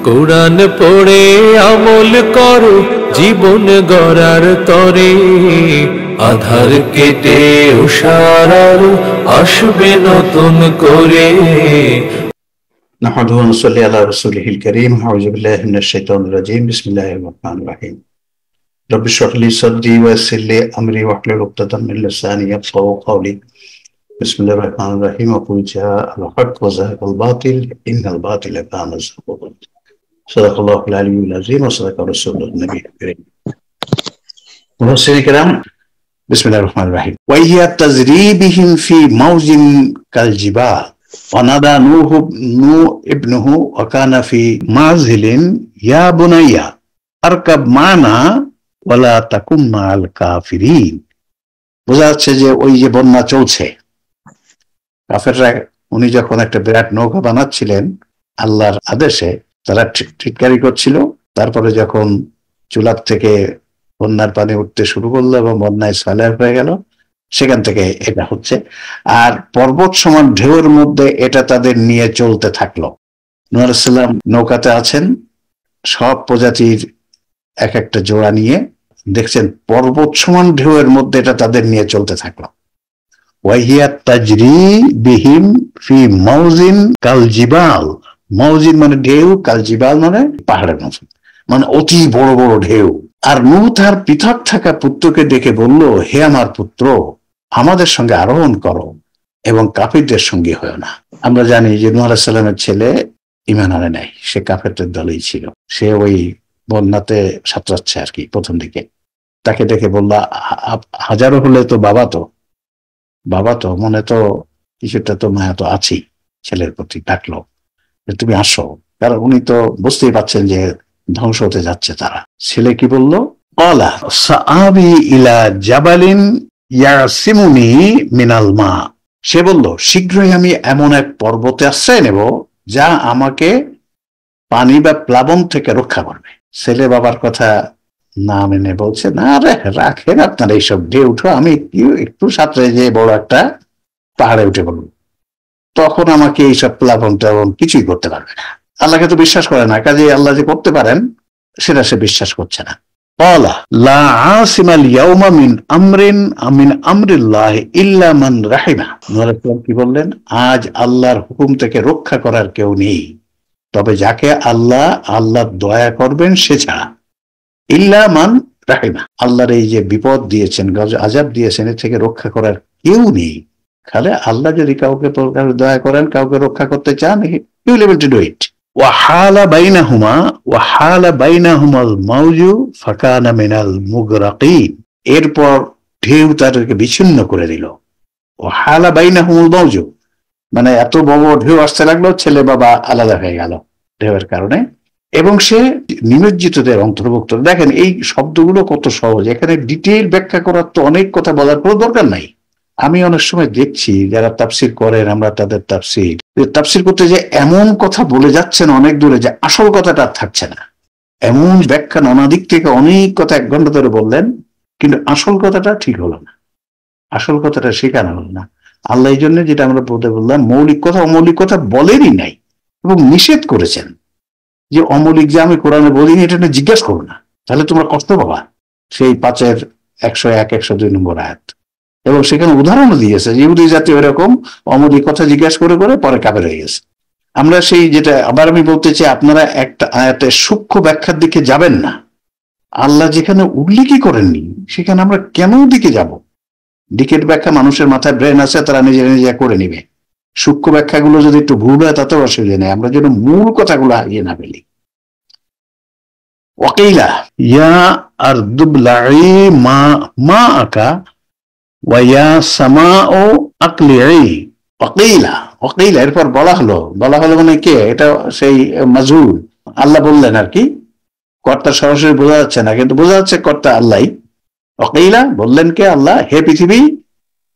কোরআন পড়ে আমল করো জীবন গড়ার তরে, আধার কেটে উষার আলো আসবে নতুন করে। নাহমাদুহু ওয়া নুসাল্লি আলা রাসূলিহিল কারীম। আউযু বিল্লাহি মিনাশ শাইতানির রাজীম। বিসমিল্লাহির রাহমানির রাহিম। রব্বি ইশরাহ লি সাদরি ওয়া ইয়াসসির লি আমরি ওয়াহলুল উকদাতাম মিন লিসানি ইয়াফকাহু কওলি। বিসমিল্লাহির রাহমানির রাহিম। কুল জাআল হক ওয়া যাহাকাল বাতিল ইন্নাল বাতিলা কানা যাহুকা। সাদাকাল্লাহুল আলিয়্যুল আযীম ওয়া সাদাকা রাসূলুন নবিয়্যুল কারীম। মুহসিনিন কিরাম, বিসমিল্লাহির রাহমানির রাহিম। ওয়া হিয়া তাজরি বিহিম ফি মাওজিন কাল জিবাল ওয়ানাদা নূহ ইবনুহু ওয়া কানা ফি মাযিলিন ইয়া বুনাইয়া আরকাব মানা ওয়ালা তাকুম মাআল কাফিরিন। বোঝা যাচ্ছে যে ওই যে বন্যা চলছে, কাফেররা উনি যখন একটা বিরাট নৌকা বানাচ্ছিলেন আল্লাহর আদেশে, তারা ঠিককারি করছিল। তারপরে যখন চুলার থেকে বন্যার পানি উঠতে শুরু করলো এবং বন্যায় সালেহ হয়ে গেল, সেখান থেকে এটা হচ্ছে। আর পর্বত সমান ঢেউয়ের মধ্যে এটা তাদের নিয়ে চলতে থাকলো। নূহ আলাইহিস সালাম নৌকাতে আছেন, সব প্রজাতির এক একটা জোড়া নিয়ে, দেখছেন পর্বত সমান ঢেউয়ের মধ্যে এটা তাদের নিয়ে চলতে থাকলো। ওয়াহিয়া তাজরি বিহিম ফি মাউজিন কাল জিবাল। মাউজিন মানে ঢেউ, কাল জিবাল মানে পাহাড়ের মতো, মানে অতি বড় বড় ঢেউ। আর নূহ তার পৃথক থাকা পুত্রকে ডেকে বলল, হে আমার পুত্র, আমাদের সঙ্গে আরোহণ করো এবং কাফিরদের সঙ্গে হয়েও না। আমরা জানি যে নূহ আলাইহিস সালামের ছেলে ঈমান আনে নাই, সে কাফেরদের দলেই ছিল। সে ওই বন্যাতে সাঁতরাচ্ছে আর কি প্রথম দিকে। তাকে ডেকে বলল, হাজারো হলে তো বাবা তো মনে তো কিছুটা তো মায়া তো আছেই ছেলের প্রতি। ডাকলো যে তুমি আসো, কারণ উনি তো বুঝতেই পারছেন যে ধ্বংস হতে যাচ্ছে তারা। ছেলে কি বলল? ক্বালা সাআবি ইলা জাবালিন ইয়াসিমুনি মিনাল মা। সে বলল, শীঘ্রই আমি এমন এক পর্বতে আশ্রয় নেব যা আমাকে পানি বা প্লাবন থেকে রক্ষা করবে। ছেলে বাবার কথা না মেনে বলছে, না রে রাখেন আপনার এইসব, ঢেউ উঠো, আমি একটু সাঁতরে যে বড় একটা পাহাড়ে উঠে পড়ব, তখন আমাকে এইসব প্লাবন টাবন কিছুই করতে পারবে না। আল্লাহকে তো বিশ্বাস করে না, কাজে আল্লাহ যে করতে পারেন সেটা সে বিশ্বাস করছে না। ক্বালা লা আসিমাল ইয়াউমা মিন আমরিল্লাহি ইল্লা মান রাহিমা। নূহ আলাইহিস সালাম কি বললেন? আজ আল্লাহর হুকুম থেকে রক্ষা করার কেউ নেই, তবে যাকে আল্লাহ দয়া করবেন সে ছাড়া। ইল্লা মান রাহিমা, আল্লাহর এই যে বিপদ দিয়েছেন, আযাব দিয়েছেন, এর থেকে রক্ষা করার কেউ নেই। খালি আল্লাহ যদি কাউকে দয়া করেন, কাউকে রক্ষা করতে চান, he will able to do it. ওয়া হালা বাইনাহুমাল মাউজু ফাকানা মিনাল মুগরাকিন। এরপর ঢেউ তাদেরকে বিচ্ছিন্ন করে দিল। ওয়া হালা বাইনাহুমুল মাউজু মানে এত বড় ঢেউ আসতে লাগলো, ছেলে বাবা আলাদা হয়ে গেল ঢেউয়ের কারণে, এবং সে নিমজ্জিতদের অন্তর্ভুক্ত। দেখেন এই শব্দগুলো কত সহজ, এখানে ডিটেইল ব্যাখ্যা করার তো অনেক কথা বলার কোনো দরকার নাই। আমি অনেক সময় দেখছি যারা তাফসির করেন, আমরা তাদের তাফসির করতে যে এমন কথা বলে যাচ্ছেন অনেক দূরে যে আসল কথাটা থাকছে না। এমন ব্যাখ্যা নানা দিক থেকে অনেক কথা 1 ঘন্টা ধরে বললেন, কিন্তু আসল কথাটা ঠিক হলো না, আসল কথাটা শেখানো হলো না। আল্লাহ এই জন্য, যেটা আমরা বললাম, মৌলিক কথা অমৌলিক কথা বলেনই নাই এবং নিষেধ করেছেন যে অমৌলিক যে আমি কোরআনে বলিনি এটা নিয়ে জিজ্ঞাসা করো না, তাহলে তোমরা কষ্ট পাবা। সেই 5-101-102 নম্বর আয়াত। এবং সেখানে উদাহরণও দিয়েছে যে ইহুদি জাতি এরকম অমৌলিক কথা জিজ্ঞাসা করে করে পরে কাফের হয়ে গেছে। আমরা সেই যেটা আবার আমি বলতে চাই, আপনারা একটা আয়াতের সূক্ষ্ম ব্যাখ্যার দিকে যাবেন না। আল্লাহ যেখানে উল্লেখই করেননি সেখানে আমরা কেন দিকে যাব? দিকের ব্যাখ্যা মানুষের মাথায় ব্রেন আছে, তারা নিজে নিজে করে নিবে। সূক্ষ্ম ব্যাখ্যাগুলো যদি একটু ভুল হয় তাতেও অসুবিধা নেই, আমরা যেন মূল কথাগুলো হারিয়ে না ফেলি। ওয়াকিলা ইয়া আরদুবলাই মা আকা ওয়া ইয়া সামাউ আকলিই। ওয়াকিলা এরপর বলা হলো মানে কে? এটা সেই মাজহুল, আল্লাহ বললেন আর কি। কর্তা সরাসরি বোঝা যাচ্ছে না, কিন্তু বোঝা যাচ্ছে কর্তা আল্লাহ। ওয়াকিলা বললেন কে? আল্লাহ। হে পৃথিবী,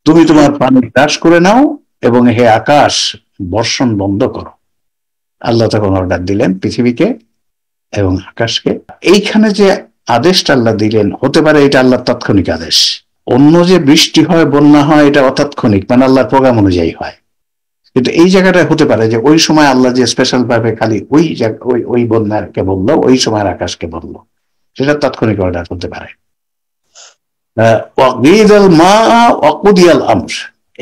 তুমি তোমার পানি হ্রাস করে নাও এবং হে আকাশ বর্ষণ বন্ধ করো। আল্লাহ তখন অর্ডার দিলেন পৃথিবীকে এবং আকাশকে। এইখানে যে আদেশটা আল্লাহ দিলেন, হতে পারে এটা আল্লাহর তাৎক্ষণিক আদেশ। অন্য যে বৃষ্টি হয়, বন্যা হয়, এটা অতাৎক্ষণিক, মানে আল্লাহর প্রোগ্রাম অনুযায়ী হয়। কিন্তু এই জায়গাটা হতে পারে যে ওই সময় আল্লাহ যে স্পেশাল ভাবে খালি ওই বন্যাকে বললো, ওই সময়ের আকাশকে বললো, সেটা তাৎক্ষণিক অর্ডার হতে পারে।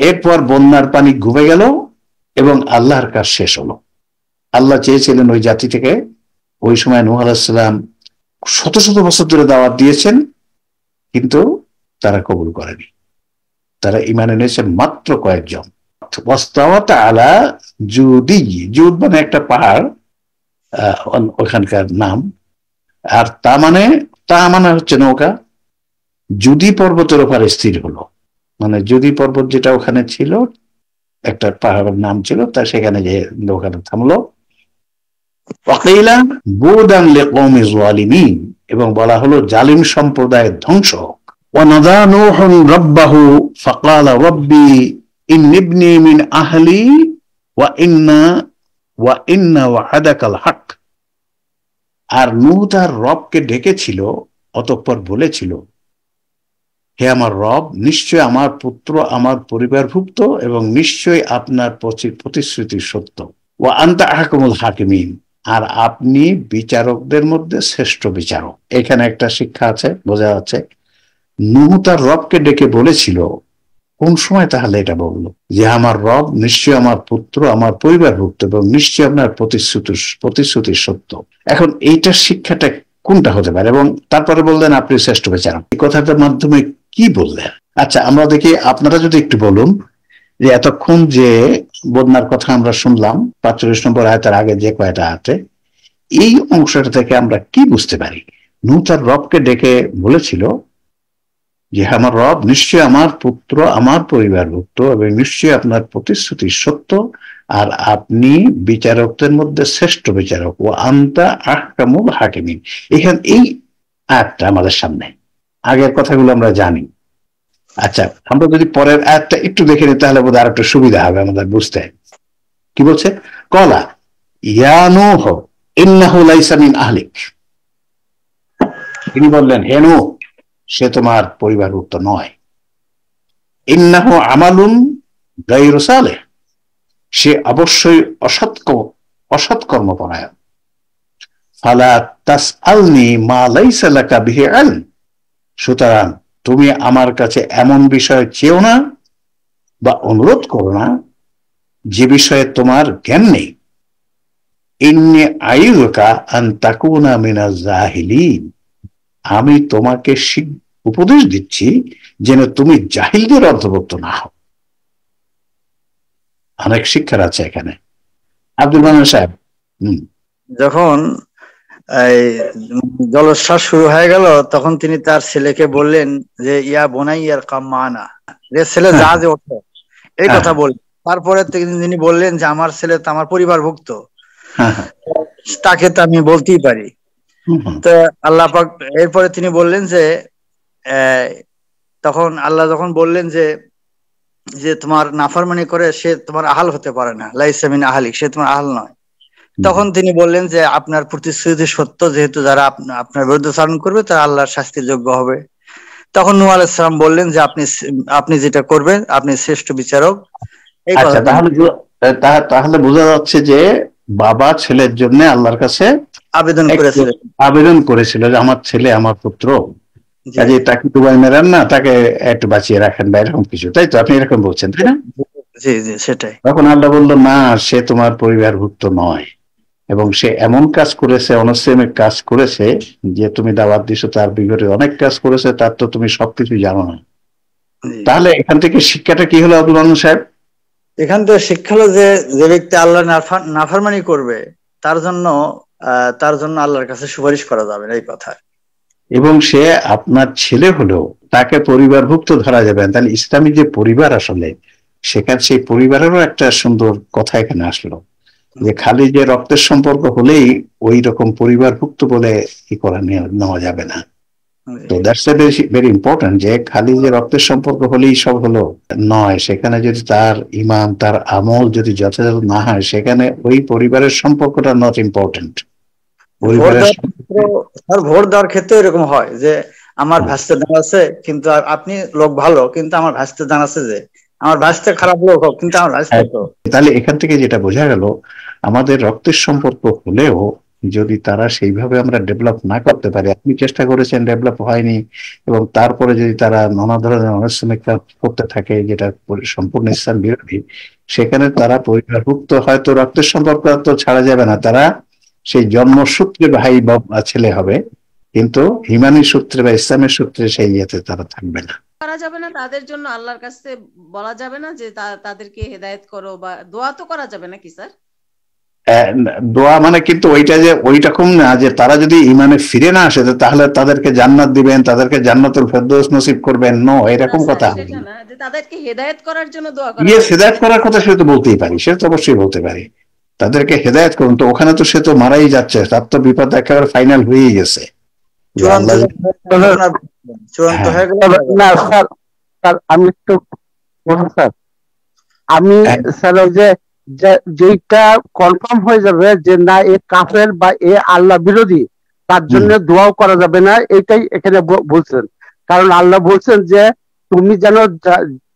এরপর বন্যার পানি ঘুমে গেল এবং আল্লাহর কাজ শেষ হলো। আল্লাহ চেয়েছিলেন ওই জাতি থেকে, ওই সময় নূহ আলাইহিস সালাম শত শত বছর ধরে দাওয়াত দিয়েছেন, কিন্তু তারা কবুল করেনি, তারা ঈমান এনেছে মাত্র কয়েকজন। আলা জুদি, জুদ মানে একটা পাহাড়, ওখানকার নাম। আর তা মানে হচ্ছে নৌকা। জুদি পর্বতের ওপরে স্থির হলো, মানে জুদি পর্বত যেটা ওখানে ছিল, একটা পাহাড়ের নাম ছিল, তা সেখানে যে নৌকাটা থামলো। এবং বলা হলো জালিম সম্প্রদায়ের ধ্বংস। ونادى نوح ربه فقال ربي إن ابني من أهلي وإن وعدك الحق। আর নূহ তার রবকে ডেকেছিল, অতঃপর বলেছিল, হে আমার রব, নিশ্চয় আমার পুত্র আমার পরিবারভুক্ত এবং নিশ্চয়ই আপনার প্রতিশ্রুতি সত্য। ওয়া আনতা আহকামুল হাকিমিন, আর আপনি বিচারকদের মধ্যে শ্রেষ্ঠ বিচারক। এখানে একটা শিক্ষা আছে, বোঝা যাচ্ছে নূহ তার রবকে ডেকে বলেছিল। কোন সময় তাহলে এটা বললো যে আমার রব নিশ্চয় আমার পুত্র আমার পরিবারভুক্ত এবং নিশ্চয় আপনার প্রতিশ্রুতি সত্য। এখন এইটার শিক্ষাটা কোনটা হতে পারে? এবং তারপরে বললেন আপনি শ্রেষ্ঠ বিচারক, এই কথাটার মাধ্যমে কি বললেন? আচ্ছা, আমরা দেখি, আপনারা যদি একটু বলুন যে এতক্ষণ যে বন্যার কথা আমরা শুনলাম 45 নম্বর আয়াতের আগে যে কয়টা আছে, এই অংশটা থেকে আমরা কি বুঝতে পারি? নূহ তার রবকে ডেকে বলেছিল যে আমার রব, নিশ্চয় আমার পুত্র আমার পরিবারভুক্ত এবং নিশ্চয়ই আপনার প্রতিশ্রুতি সত্য, আর আপনি বিচারকদের মধ্যে শ্রেষ্ঠ বিচারক। ও আনতা আহকামুল হাকিমিন। এখানে এই আয়াতটা আমাদের সামনে, আগের কথাগুলো আমরা জানি। আচ্ছা, আমরা যদি পরের আয়াতটা একটু দেখে নিই তাহলে বোধহয় আর একটু সুবিধা হবে আমাদের বুঝতে। কি বলছে? কলা ইয়া নূহ ইন্নাহু লাইসা মিন আহলিক। তিনি বললেন, হে নূহ, সে তোমার পরিবারভুক্ত নয়। ইন্নাহু আমালুন গায়রু সালেহ, সে অবশ্যই অসৎ কর্মপরায়ণ। ফালা তাসআলনি মা লাইসা লাকা বিহি ইলম, সুতরাং তুমি আমার কাছে এমন বিষয় চেও না বা অনুরোধ করো না যে বিষয়ে তোমার জ্ঞান নেই। ইন্নী আইযুকা আন তাকুনা মিনাজ জাহিলিন, আমি তোমাকে উপদেশ দিচ্ছি যেন তুমি জাহিলদের অন্তর্ভুক্ত না হও। অনেক শিক্ষার আছে এখানে। আব্দুল মান্নান সাহেব, যখন এই জলোচ্ছ্বাস শুরু হয়ে গেল তখন তিনি তার ছেলেকে বললেন যে ইয়া বোনাইয়ার কাম্মানা, যে ছেলে জাহাজে ওঠো, এই কথা বললেন। তারপরে তিনি বললেন যে আমার ছেলে তো আমার পরিবারভুক্ত, তাকে তো আমি বলতেই পারি। তো আল্লাহ পাক এরপরে তিনি বললেন যে তখন আল্লাহ যখন বললেন যে তোমার নাফরমানি করে সে তোমার আহাল হতে পারে না, লাইসা মিন আহলিক, সে তোমার আহাল নয়। তখন তিনি বললেন যে আপনার প্রতিশ্রুতি সত্য, যেহেতু যারা আপনার বিরুদ্ধাচরণ করবে তারা আল্লাহর শাস্তির যোগ্য হবে। তখন নূহ আলাইহিস সালাম বললেন যে আপনি যেটা করবেন আপনি শ্রেষ্ঠ বিচারক। এই কথা তাহলে বোঝা যাচ্ছে যে বাবা ছেলের জন্য আল্লাহর কাছে আবেদন করেছিল যে আমার ছেলে আমার পুত্র, কাজে তাকে ডুবাই মেরান না, তাকে একটু বাঁচিয়ে রাখেন বা এরকম কিছু, তাই তো? আপনি এরকম বলছেন, তাই না? জি জি, সেটাই। তখন আল্লাহ বললো, না, সে তোমার পরিবারভুক্ত নয় এবং সে এমন কাজ করেছে, অনশ্রেমিক কাজ করেছে, যে তুমি দাওয়াত দিছো তার বিপরীতে অনেক কাজ করেছে, তার তো তুমি সবকিছু জানো না। তাহলে এখান থেকে শিক্ষাটা কি হলো আব্দুল মান্নান সাহেব? এখান থেকে শিক্ষা হলো যে ব্যক্তি আল্লাহ নাফরমানি করবে তার জন্য আল্লাহর কাছে সুপারিশ করা যাবে না, এই কথা। এবং সে আপনার ছেলে হলেও তাকে পরিবারভুক্ত ধরা যাবে। তাহলে ইসলামী যে পরিবার, আসলে সেখানে সেই পরিবারেরও একটা সুন্দর কথা এখানে আসলো, যে খালি যে রক্তের সম্পর্ক হলেই ওই রকম পরিবারভুক্ত বলে কি করা নেওয়া যাবে না। তো দ্যাটস ভেরি ইম্পর্টেন্ট, যে খালি যে রক্তের সম্পর্ক হলেই সব হলো নয়। সেখানে যদি তার ঈমান তার আমল যদি যথাযথ না হয়, সেখানে ওই পরিবারের সম্পর্কটা নট ইম্পর্টেন্ট। ভোট দেওয়ার ক্ষেত্রে এরকম হয় যে আমার ভাস্তে দান আছে কিন্তু আপনি লোক ভালো, কিন্তু আমার ভাস্তে দান আছে যে আমার ভাষতে খারাপ লোক হোক, কিন্তু আমার ভাষতে তো। তাহলে এখান থেকে যেটা বোঝা গেল, আমাদের রক্তের সম্পর্ক হলেও যদি তারা সেইভাবে আমরা ডেভেলপ না করতে পারি, আপনি চেষ্টা করেছেন, ডেভেলপ হয়নি, এবং তারপরে যদি তারা নানা ধরনের অনাশ্রমিক কাজ করতে থাকে যেটা সম্পূর্ণ ইসলাম বিরোধী, সেখানে তারা পরিবারভুক্ত, হয়তো রক্তের সম্পর্ক তো ছাড়া যাবে না, তারা সেই জন্মসূত্রে ভাই বা ছেলে হবে, কিন্তু হিমানি সূত্রে বা ইসলামের সূত্রে সেই ইয়েতে তারা থাকবে না। করা যাবে না তাদের জন্য, আল্লাহর কাছে বলা যাবে না যে তাদেরকে হেদায়েত করো, বা দোয়া তো করা যাবে নাকি স্যার? দোয়া মানে কিন্তু ওইটা যে ওইরকম না যে তারা যদি ইমানে ফিরে না আসে তাহলে তাদেরকে জান্নাত দিবেন, তাদেরকে জান্নাতুল ফেরদৌস নসিব করবেন, নো, এরকম কথা সেটা না যে তাদেরকে হেদায়েত করার জন্য দোয়া করা। হেদায়েত করার কথা সে তো বলতেই পারি, সে তো অবশ্যই বলতে পারি, তাদেরকে হেদায়েত করুন। তো ওখানে তো সে তো মারাই যাচ্ছে, তার তো বিপদ একেবারে ফাইনাল হয়েই গেছে। চূড়ান্ত হয়ে গেল না স্যার, আমি একটু স্যার, আমি স্যার ওই যে যেটা কনফার্ম হয়ে যাবে যে না এ কাফের বা এ আল্লাহ বিরোধী, তার জন্য দোয়াও করা যাবে না, এটাই এখানে বলছেন। কারণ আল্লাহ বলছেন যে তুমি যেন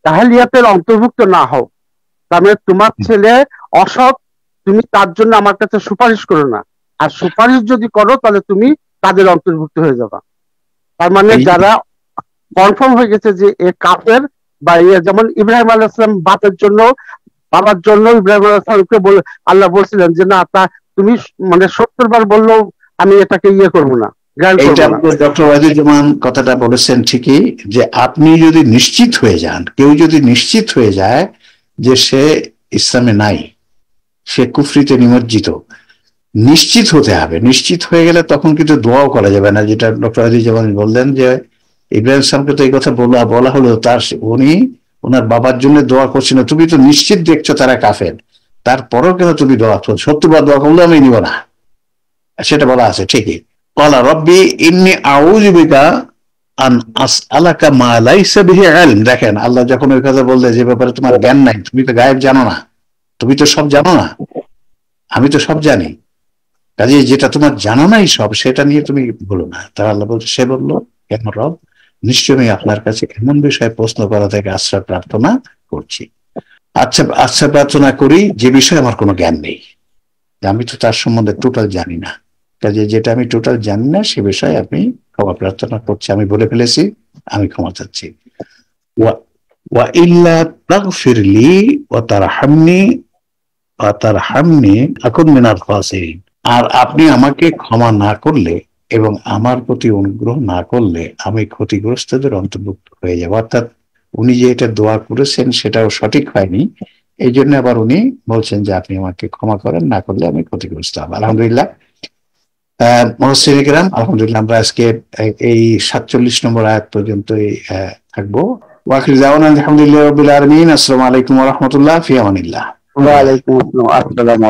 জাহেলিয়াতের অন্তর্ভুক্ত না হও, তার মানে তোমার ছেলে অসৎ, তুমি তার জন্য আমার কাছে সুপারিশ করো না, আর সুপারিশ যদি করো তাহলে তুমি তাদের অন্তর্ভুক্ত হয়ে যাবা। তার মানে যারা কনফার্ম হয়ে গেছে যে এ কাফের বা যেমন ইব্রাহিম আলাইহিস সালাম বাবার জন্য ইব্রাহিম আলাইহিস সালামকে আল্লাহ বলছিলেন যে না, তা তুমি মানে 70 বার বললেও আমি এটাকে করব না। এইটা ডক্টর ওয়াহিদুজ্জামান কথাটা বলেছেন ঠিকই, যে আপনি যদি নিশ্চিত হয়ে যান, কেউ যদি নিশ্চিত হয়ে যায় যে সে ইসলামে নাই, সে কুফরিতে নিমজ্জিত, নিশ্চিত হতে হবে। নিশ্চিত হয়ে গেলে তখন কিন্তু দোয়াও করা যাবে না, যেটা ডক্টর ওয়াহিদুজ্জামান বললেন যে ইব্রাহিম সালামকে তো এই কথা বলা হলো, তার উনি ওনার বাবার জন্য দোয়া করছেন, তুমি তো নিশ্চিত দেখছো তারা কাফের, তারপরও কেন তুমি দোয়া করছো? 70 বার দোয়া করলে আমি নিব না, সেটা বলা আছে ঠিকই। ক্বালা রাব্বি ইন্নী আউযু বিকা আন আসআলাকা মা লাইসা বিহি ইলম। দেখেন, আল্লাহ যখন ওই কথা বললে যে ব্যাপারে তোমার জ্ঞান নাই, তুমি তো গায়েব জানো না, তুমি তো সব জানো না, আমি তো সব জানি, কাজে যেটা তোমার জানা নাই সব, সেটা নিয়ে তুমি বলো না। তার আল্লাহ বলছে, সে বললো, কেন রব, নিশ্চয়ই আপনার কাছে এমন বিষয়ে প্রশ্ন করা থেকে আশ্রয় প্রার্থনা করছি। আচ্ছা, আশ্রয় প্রার্থনা করি যে বিষয়ে আমার কোনো জ্ঞান নেই, আমি তো তার সম্বন্ধে টোটাল জানি না, কাজে যেটা আমি টোটাল জানি না সে বিষয়ে আপনি ক্ষমা প্রার্থনা করছি, আমি বলে ফেলেছি, আমি ক্ষমা চাচ্ছি। ওয়া ইল্লা তাগফির লি ওয়া তারহামনি আকুন মিনাল খাসিরিন। আর আপনি আমাকে ক্ষমা না করলে এবং আমার প্রতি অনুগ্রহ না করলে আমি ক্ষতিগ্রস্তদের অন্তর্ভুক্ত হয়ে যাব। অর্থাৎ উনি যে এটা দোয়া করেছেন সেটাও সঠিক হয়নি, এই জন্য আবার উনি বলছেন যে আপনি আমাকে ক্ষমা করেন, না করলে আমি ক্ষতিগ্রস্ত হব। আলহামদুলিল্লাহ, মুহসিন ইকরাম, আলহামদুলিল্লাহ আমরা আজকে এই 47 নম্বর আয়াত পর্যন্তই থাকবো। ওয়াখির দাওয়ানা আলহামদুলিল্লাহি রাব্বিল আলামিন। আসসালামু আলাইকুম ওয়া রাহমাতুল্লাহ, ফি আমানিল্লাহ। ওয়া আলাইকুম আসসালাম।